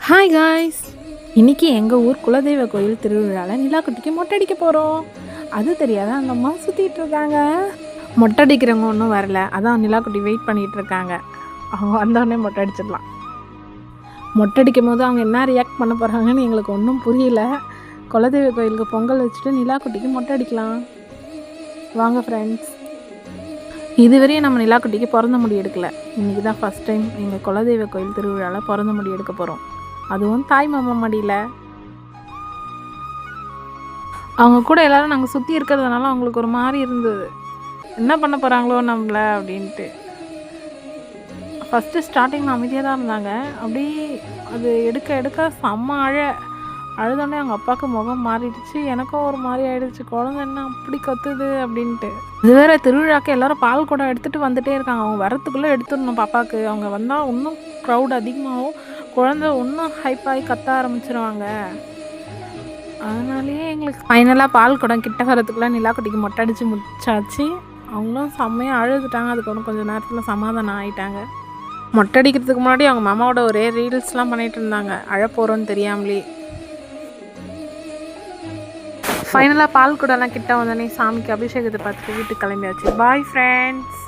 Hi guys, இன்றைக்கி எங்கள் ஊர் குலதெய்வ கோயில் திருவிழாவில் நிலாக்குட்டிக்கு மொட்டை அடிக்க போகிறோம். அது தெரியாத அந்த அம்மா சுற்றிட்டு இருக்காங்க. மொட்டை அடிக்கிறவங்க ஒன்றும் வரல, அதான் நிலாக்குட்டி வெயிட் பண்ணிகிட்டு இருக்காங்க. அவங்க வந்தோடனே மொட்டை அடிச்சிடலாம். மொட்டை அடிக்கும் போது அவங்க என்ன ரியாக்ட் பண்ண போகிறாங்கன்னு எங்களுக்கு ஒன்றும் புரியல. குலதெய்வ கோயிலுக்கு பொங்கல் வச்சுட்டு நிலாக்குட்டிக்கு மொட்டை அடிக்கலாம் வாங்க ஃப்ரெண்ட்ஸ். இதுவரையும் நம்ம நிலாக்குட்டிக்கு பிறந்த முடி எடுக்கலை. இன்றைக்கி தான் ஃபஸ்ட் டைம் எங்கள் குலதெய்வ கோயில் திருவிழாவில் பிறந்த முடி எடுக்க போகிறோம். அதுவும் தாய் மாமா மடியில். அவங்க கூட எல்லோரும் நாங்கள் சுற்றி இருக்கிறதுனால அவங்களுக்கு ஒரு மாதிரி இருந்தது, என்ன பண்ண போகிறாங்களோ நம்மளை அப்படின்ட்டு. ஃபஸ்ட்டு ஸ்டார்டிங்கில் அமைதியாக தான் இருந்தாங்க. அப்படி அது எடுக்க எடுக்க செம்ம அழுதோடனே அவங்க அப்பாவுக்கு முகம் மாறிடுச்சு. எனக்கும் ஒரு மாதிரி ஆகிடுச்சு, குழந்தை என்ன அப்படி கத்துது அப்படின்ட்டு. இது வேறு திருவிழாக்கு எல்லோரும் பால் குடம் எடுத்துகிட்டு வந்துகிட்டே இருக்காங்க. அவங்க வரத்துக்குள்ளே எடுத்துடணும் பாப்பாவுக்கு. அவங்க வந்தால் இன்னும் க்ரௌட் அதிகமாகவும் குழந்தை இன்னும் ஹைப்பாகி கத்த ஆரம்பிச்சிருவாங்க. அதனாலேயே எங்களுக்கு ஃபைனலாக பால் குடம் கிட்ட வரத்துக்குள்ளே நிலாக்குட்டிக்கு மொட்டை அடித்து முடிச்சாச்சு. அவங்களும் செம்மையாக அழுதுட்டாங்க. அதுக்கப்புறம் கொஞ்சம் நேரத்தில் சமாதானம் ஆகிட்டாங்க. மொட்டை அடிக்கிறதுக்கு முன்னாடி அவங்க மாமாவோட ஒரே ரீல்ஸ்லாம் பண்ணிகிட்டு இருந்தாங்க, அழப்போகிறோன்னு தெரியாமலே. ஃபைனலாக பால் குடம்லாம் கிட்ட வந்தோடனே சாமிக்கு அபிஷேகத்தை பார்த்துட்டு வீட்டுக்கு கிளம்பியாச்சு. Bye friends.